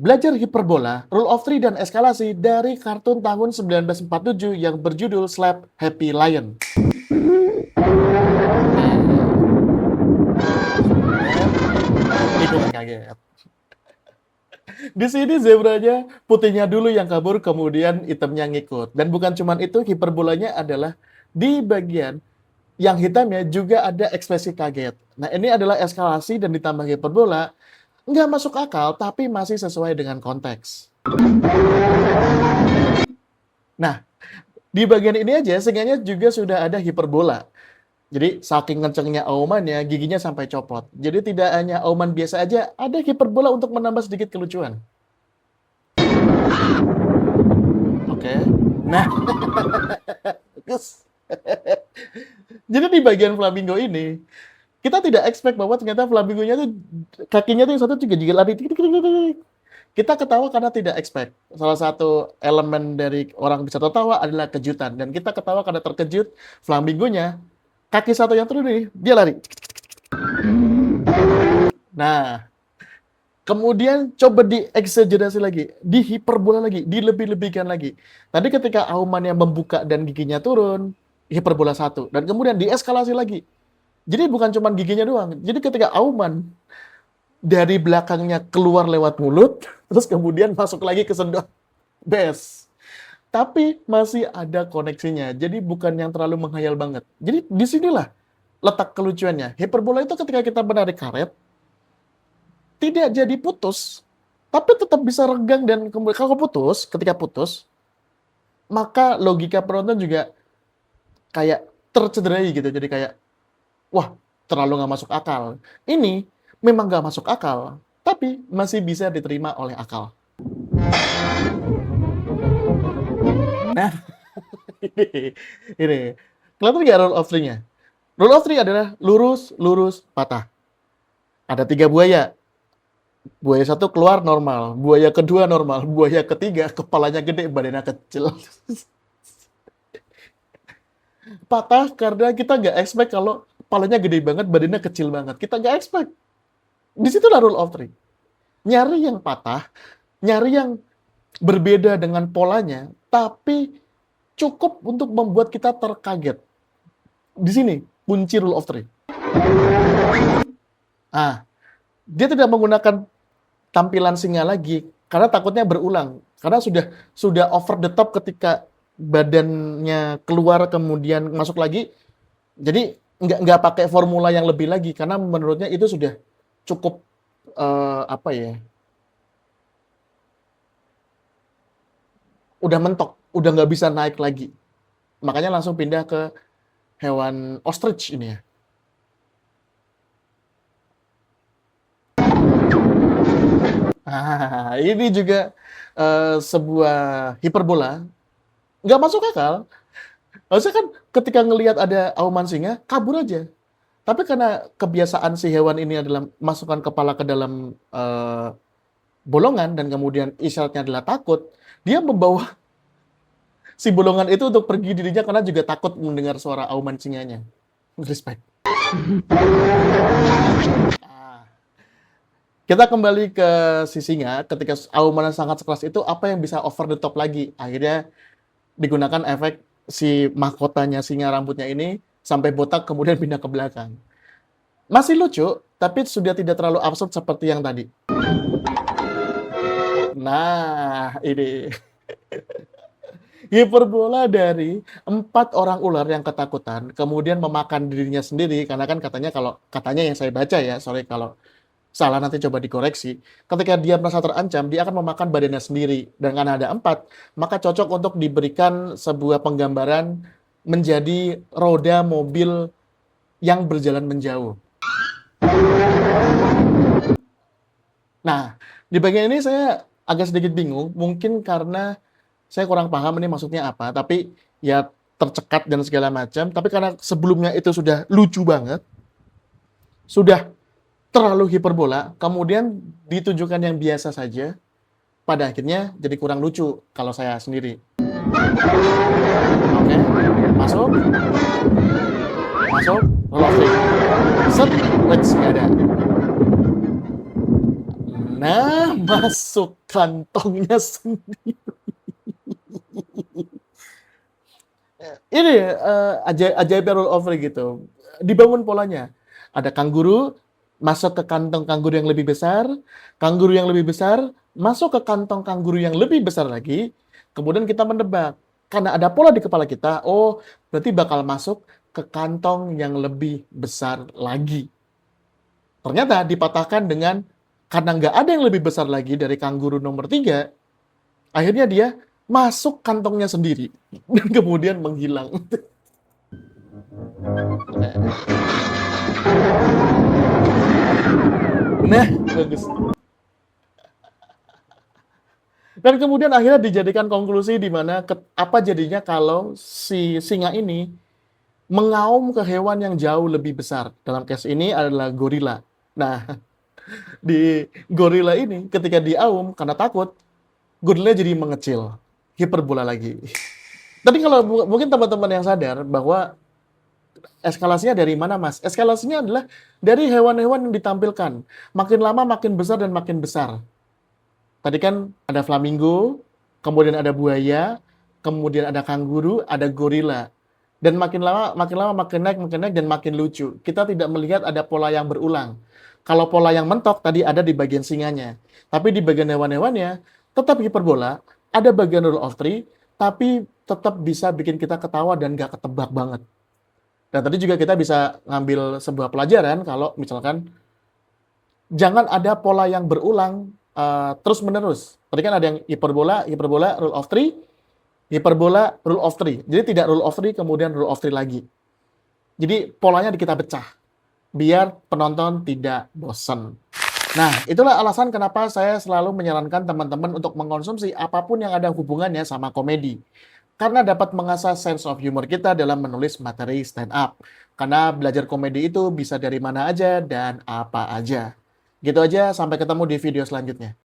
Belajar hiperbola, rule of three dan eskalasi dari kartun tahun 1947 yang berjudul Slap Happy Lion. Ikutan kaget. Di sini zebranya putihnya dulu yang kabur, kemudian hitamnya ngikut. Dan bukan cuma itu, hiperbolanya adalah di bagian yang hitamnya juga ada ekspresi kaget. Nah, ini adalah eskalasi dan ditambah hiperbola. Nggak masuk akal, tapi masih sesuai dengan konteks. Nah, di bagian ini aja, seenggaknya juga sudah ada hiperbola. Jadi, saking kencengnya aumannya, giginya sampai copot. Jadi, tidak hanya auman biasa aja, ada hiperbola untuk menambah sedikit kelucuan. Oke. Nah, jadi di bagian flamingo ini, kita tidak expect bahwa ternyata flamingonya tuh kakinya tuh yang satu juga lari. Kita ketawa karena tidak expect. Salah satu elemen dari orang bisa tertawa adalah kejutan, dan kita ketawa karena terkejut. Flamingonya kaki satu yang turun nih, dia lari. Nah, kemudian coba dieksagerasi lagi, dihiperbola lagi, dilebih-lebihkan lagi. Tadi ketika aumannya membuka dan giginya turun, hiperbola satu, dan kemudian dieskalasi lagi. Jadi bukan cuma giginya doang. Jadi ketika auman dari belakangnya keluar lewat mulut, terus kemudian masuk lagi ke sendok. Best. Tapi masih ada koneksinya. Jadi bukan yang terlalu menghayal banget. Jadi disinilah letak kelucuannya. Hiperbola itu ketika kita menarik karet, tidak jadi putus, tapi tetap bisa renggang, dan kalau putus, ketika putus, maka logika penonton juga kayak tercederai gitu. Jadi kayak, wah, terlalu nggak masuk akal. Ini memang nggak masuk akal, tapi masih bisa diterima oleh akal. Nah, ini. Kelihatan nggak rule of three-nya? Rule of three adalah lurus, lurus, patah. Ada 3 buaya. Buaya satu keluar normal, buaya kedua normal, buaya ketiga kepalanya gede, badannya kecil. Patah karena kita nggak expect kalau kepalanya gede banget, badannya kecil banget. Kita nggak expect. Di situlah rule of three. Nyari yang patah, nyari yang berbeda dengan polanya, tapi cukup untuk membuat kita terkaget. Di sini kunci rule of three. Ah, dia tidak menggunakan tampilan singa lagi karena takutnya berulang. Karena sudah over the top ketika badannya keluar kemudian masuk lagi. Jadi nggak pakai formula yang lebih lagi karena menurutnya itu sudah cukup apa ya? Udah mentok, udah nggak bisa naik lagi. Makanya langsung pindah ke hewan ostrich ini ya. Ini juga sebuah hiperbola, nggak masuk akal. Harusnya kan ketika ngelihat ada auman singa, kabur aja. Tapi karena kebiasaan si hewan ini adalah masukkan kepala ke dalam bolongan dan kemudian isyaratnya adalah takut, dia membawa si bolongan itu untuk pergi dirinya karena juga takut mendengar suara auman singanya. Respect. Ah. Kita kembali ke si singa, ketika auman sangat sekeras itu, apa yang bisa over the top lagi? Akhirnya digunakan efek si mahkotanya singa rambutnya ini sampai botak kemudian pindah ke belakang. Masih lucu, tapi sudah tidak terlalu absurd seperti yang tadi. Nah, ini. Hiperbola dari 4 orang ular yang ketakutan, kemudian memakan dirinya sendiri, karena kan katanya yang saya baca ya, sorry kalau salah nanti coba dikoreksi. Ketika dia merasa terancam, dia akan memakan badannya sendiri. Dan karena ada 4, maka cocok untuk diberikan sebuah penggambaran menjadi roda mobil yang berjalan menjauh. Nah, di bagian ini saya agak sedikit bingung, mungkin karena saya kurang paham ini maksudnya apa, tapi ya tercekat dan segala macam. Tapi karena sebelumnya itu sudah lucu banget, sudah terlalu hiperbola, kemudian ditunjukkan yang biasa saja, pada akhirnya jadi kurang lucu kalau saya sendiri. Oke, masuk, masuk, roll of three. Set, let's nggak ada. Nah, masuk kantongnya sendiri. Ini ajaibnya rule of three gitu. Dibangun polanya. Ada kanguru masuk ke kantong kanguru yang lebih besar, kanguru yang lebih besar masuk ke kantong kanguru yang lebih besar lagi. Kemudian kita menebak. Karena ada pola di kepala kita, oh berarti bakal masuk ke kantong yang lebih besar lagi. Ternyata dipatahkan dengan karena nggak ada yang lebih besar lagi dari kanguru nomor 3, akhirnya dia masuk kantongnya sendiri dan kemudian menghilang. Nah, bagus. Dan kemudian akhirnya dijadikan konklusi di mana apa jadinya kalau si singa ini mengaum ke hewan yang jauh lebih besar. Dalam case ini adalah gorila. Nah, di gorila ini ketika diaum karena takut, gorila jadi mengecil. Hiperbola lagi. Tapi kalau mungkin teman-teman yang sadar bahwa eskalasinya dari mana, Mas? Eskalasinya adalah dari hewan-hewan yang ditampilkan. Makin lama makin besar dan makin besar. Tadi kan ada flamingo, kemudian ada buaya, kemudian ada kanguru, ada gorila. Dan makin lama makin naik dan makin lucu. Kita tidak melihat ada pola yang berulang. Kalau pola yang mentok tadi ada di bagian singanya. Tapi di bagian hewan-hewannya tetap hiperbola, ada bagian rule of three, tapi tetap bisa bikin kita ketawa dan gak ketebak banget. Dan tadi juga kita bisa ngambil sebuah pelajaran kalau misalkan jangan ada pola yang berulang terus-menerus. Tadi kan ada yang hiperbola, rule of three, hiperbola, rule of three. Jadi tidak rule of three, kemudian rule of three lagi. Jadi polanya kita pecah, biar penonton tidak bosan. Nah, itulah alasan kenapa saya selalu menyarankan teman-teman untuk mengkonsumsi apapun yang ada hubungannya sama komedi. Karena dapat mengasah sense of humor kita dalam menulis materi stand up. Karena belajar komedi itu bisa dari mana aja dan apa aja. Gitu aja, sampai ketemu di video selanjutnya.